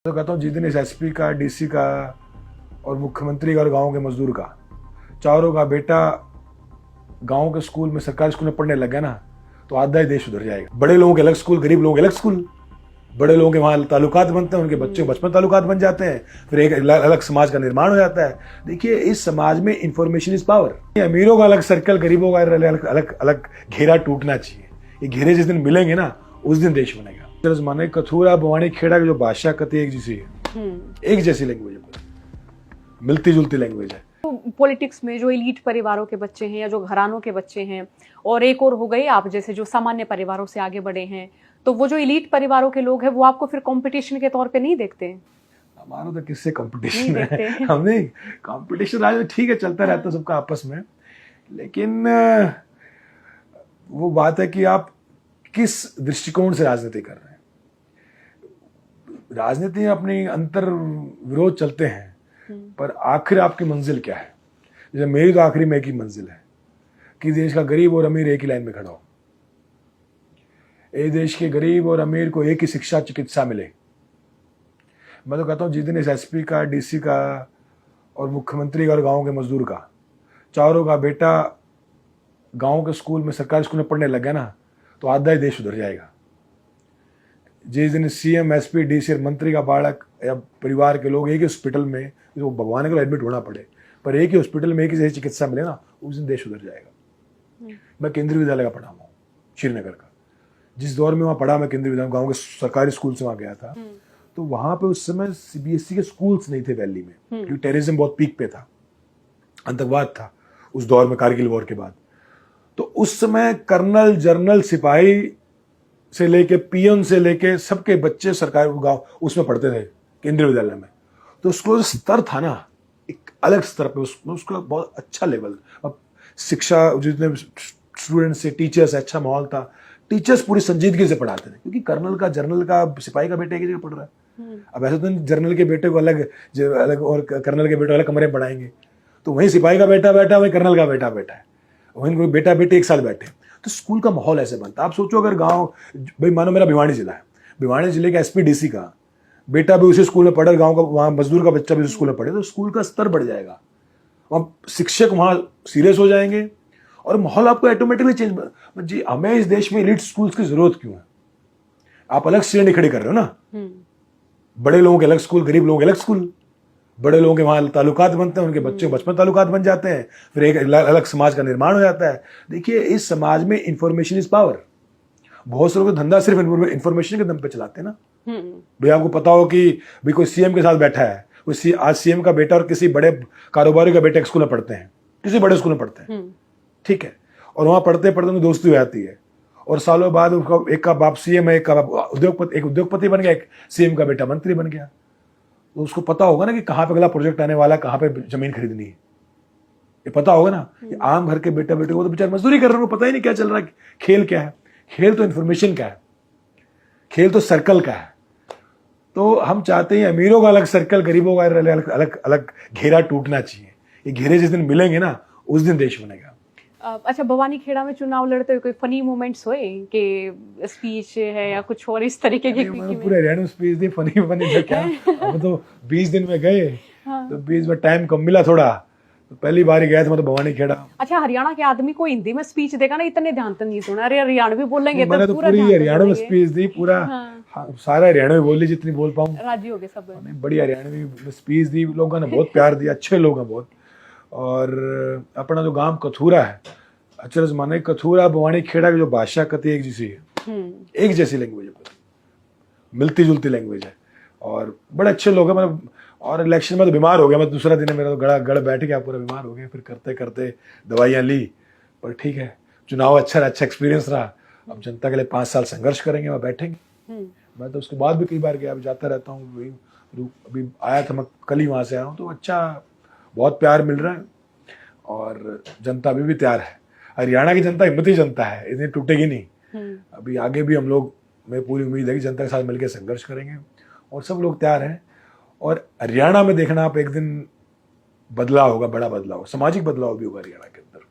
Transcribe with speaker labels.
Speaker 1: तो कहता हूँ जिस दिन इस एसपी का, डीसी का और मुख्यमंत्री का और गांव के मजदूर का चारों का बेटा गांव के स्कूल में, सरकारी स्कूल में पढ़ने लग गया ना, तो आधा ही देश उधर जाएगा। बड़े लोगों के अलग स्कूल, गरीब लोगों के अलग स्कूल, बड़े लोगों के वहां ताल्लुकात बनते हैं, उनके बच्चे बचपन ताल्लुकात बन जाते हैं, फिर एक अलग समाज का निर्माण हो जाता है। देखिए, इस समाज में इंफॉर्मेशन इज पावर। अमीरों का अलग सर्कल, गरीबों का अलग अलग अलग घेरा टूटना चाहिए। ये घेरे जिस दिन मिलेंगे ना, उस दिन देश बनेगा। माने कथूरा, बवानी, खेड़ा की जो भाषा कती एक जैसी है, एक जैसी लैंग्वेज है, मिलती जुलती लैंग्वेज है।
Speaker 2: पॉलिटिक्स में जो एलीट परिवारों के बच्चे हैं या जो घरानों के बच्चे हैं, और एक और हो गए आप जैसे जो सामान्य परिवारों से आगे बढ़े हैं, तो वो जो एलीट परिवारों के लोग हैं वो आपको फिर कंपटीशन के तौर पे नहीं देखते?
Speaker 1: हमारा तो किससे कंपटीशन है? हमने कंपटीशन आज ठीक है, चलता रहता है सबका आपस में, लेकिन वो बात है कि आप किस दृष्टिकोण से राजनीति कर रहे हैं। राजनीति में अपनी अंतर विरोध चलते हैं, पर आखिर आपकी मंजिल क्या है? जैसे मेरी तो आखिरी में एक ही मंजिल है कि देश का गरीब और अमीर एक ही लाइन में खड़ा हो। ये देश के गरीब और अमीर को एक ही शिक्षा, चिकित्सा मिले। मैं तो कहता हूँ जिस दिन इस एसपी का, डीसी का और मुख्यमंत्री का और गांव के मजदूर का चारों का बेटा गांव के स्कूल में, सरकारी स्कूल में पढ़ने लग गया ना, तो आधा ही देश उधर जाएगा। जिस दिन सीएम, एसपी, डीसी और मंत्री का बालक या परिवार के लोग एक ही हॉस्पिटल में, जो भगवान को एडमिट होना पड़े, पर एक ही हॉस्पिटल में एक ही चिकित्सा मिले ना, उस दिन देश उधर जाएगा। मैं केंद्रीय विद्यालय का पढ़ा हुआ, श्रीनगर का। जिस दौर में वहाँ पढ़ा मैं, केंद्रीय विद्यालय, गाँव के सरकारी स्कूल से वहाँ गया था, तो वहाँ पे उस समय सीबीएसई के स्कूल्स नहीं थे वैली में, क्योंकि टेररिज्म बहुत पीक पे था, आतंकवाद था उस दौर में, कारगिल वॉर के बाद। तो उस समय कर्नल, जनरल, सिपाही से लेके पीएम से लेके सबके बच्चे सरकारी गांव उसमें पढ़ते थे, केंद्रीय विद्यालय में। तो उसको जो स्तर था ना, एक अलग स्तर पे, उसका बहुत अच्छा लेवल। अब शिक्षा, जितने स्टूडेंट्स से, टीचर्स, अच्छा माहौल था। टीचर्स पूरी संजीदगी से पढ़ाते थे, क्योंकि कर्नल का, जनरल का, सिपाही का बेटा एक जगह पढ़ रहा है। अब ऐसे तो जनरल के बेटे को अलग और कर्नल के बेटे अलग कमरे में पढ़ाएंगे, तो वहीं सिपाही का बेटा बैठा, वहीं कर्नल का बेटा बैठा है, वहीं कोई बेटा बेटे एक साथ बैठे। तो स्कूल का माहौल ऐसे बनता। आप सोचो, अगर गांव, भाई मानो मेरा भिवानी जिला है, भिवानी जिले के एसपी, डीसी का बेटा भी उसी स्कूल में पढ़े, गांव का वहाँ मजदूर का बच्चा भी उसी स्कूल में पढ़े, तो स्कूल का स्तर बढ़ जाएगा। वहाँ शिक्षक वहाँ सीरियस हो जाएंगे और माहौल आपको ऑटोमेटिकली चेंज। जी, हमें इस देश में एलिट स्कूल्स की जरूरत क्यों है? आप अलग श्रेणी खड़ी कर रहे हो ना। बड़े लोगों के अलग स्कूल, गरीब लोगों के अलग स्कूल, बड़े लोगों के वहाँ ताल्लुकात बनते हैं, उनके बच्चे बचपन ताल्लुकात बन जाते हैं, फिर एक अलग समाज का निर्माण हो जाता है। देखिए, इस समाज में इंफॉर्मेशन इज पावर। बहुत से लोग धंधा सिर्फ इंफॉर्मेशन के दम पे चलाते हैं ना। भाई आपको पता हो कि भाई कोई सीएम के साथ बैठा है, कोई आज सीएम का बेटा और किसी बड़े कारोबारी का बेटा एक स्कूल में पढ़ते हैं, किसी बड़े स्कूल में पढ़ते हैं, ठीक है, और वहाँ पढ़ते पढ़ते उनकी दोस्ती हो जाती है, और सालों बाद उसका एक का बाप सीएम है, एक का बाप उद्योगपति बन गया, एक सीएम का बेटा मंत्री बन गया। तो उसको पता होगा ना कि कहाँ पे अगला प्रोजेक्ट आने वाला, कहाँ पे जमीन खरीदनी है, ये पता होगा ना। ये आम घर के बेटे को तो बेचारे मजदूरी कर रहे हैं, पता ही नहीं क्या चल रहा है, खेल क्या है। खेल तो इन्फॉर्मेशन का है, खेल तो सर्कल का है। तो हम चाहते हैं अमीरों का अलग सर्कल, गरीबों का अलग अलग अलग घेरा टूटना चाहिए। ये घेरे जिस दिन मिलेंगे ना, उस दिन देश बनेगा।
Speaker 2: अच्छा, भवानी खेड़ा में चुनाव लड़ते हुए कोई फनी मोमेंट्स हुए कि स्पीच है या कुछ और इस तरीके के?
Speaker 1: पूरे रैंडम स्पीच दी, फनी तो क्या, हम तो 20 दिन में गए। हाँ। तो 20 में टाइम कम मिला थोड़ा, तो पहली बार ही गया था मैं तो भवानी खेड़ा। अच्छा,
Speaker 2: हरियाणा के आदमी को हिंदी में स्पीच देगा ना, इतने ध्यान तो नहीं सुना। अरे हरियाणवी बोलेंगे
Speaker 1: मैंने तो पूरी हरियाणा में स्पीच दी, पूरा सारा हरियाणवी बोली जितनी बोल पाऊँ,
Speaker 2: राजी हो गए सब।
Speaker 1: बड़ी हरियाणवी स्पीच दी, लोगों ने बहुत प्यार दिया, अच्छे लोग हैं बहुत। और अपना जो गांव कथूरा है, अचरज माने कथूरा, बवानी, खेड़ा की जो भाषा कती एक जैसी है, एक जैसी लैंग्वेज है, मिलती जुलती लैंग्वेज है, और बड़े अच्छे लोग हैं। मतलब, और इलेक्शन में तो बीमार हो गया मैं, दूसरा दिन है मेरा, तो गड़ बैठ गया, पूरा बीमार हो गया, फिर करते करते दवाइयाँ ली, पर ठीक है, चुनाव अच्छा एक्सपीरियंस रहा। अब जनता के लिए 5 साल संघर्ष करेंगे, वहाँ बैठेंगे। मैं तो उसके बाद भी कई बार गया, अब जाता रहता हूँ। अभी आया था मैं, कल ही वहाँ से आया हूँ, तो अच्छा, बहुत प्यार मिल रहा है, और जनता अभी भी तैयार है। हरियाणा की जनता हिम्मती जनता है, इतनी टूटेगी नहीं। अभी आगे भी हम लोग, मैं पूरी उम्मीद है कि जनता के साथ मिलकर संघर्ष करेंगे, और सब लोग तैयार हैं। और हरियाणा में देखना आप, एक दिन बदलाव होगा, बड़ा बदलाव, सामाजिक बदलाव भी होगा हरियाणा के अंदर।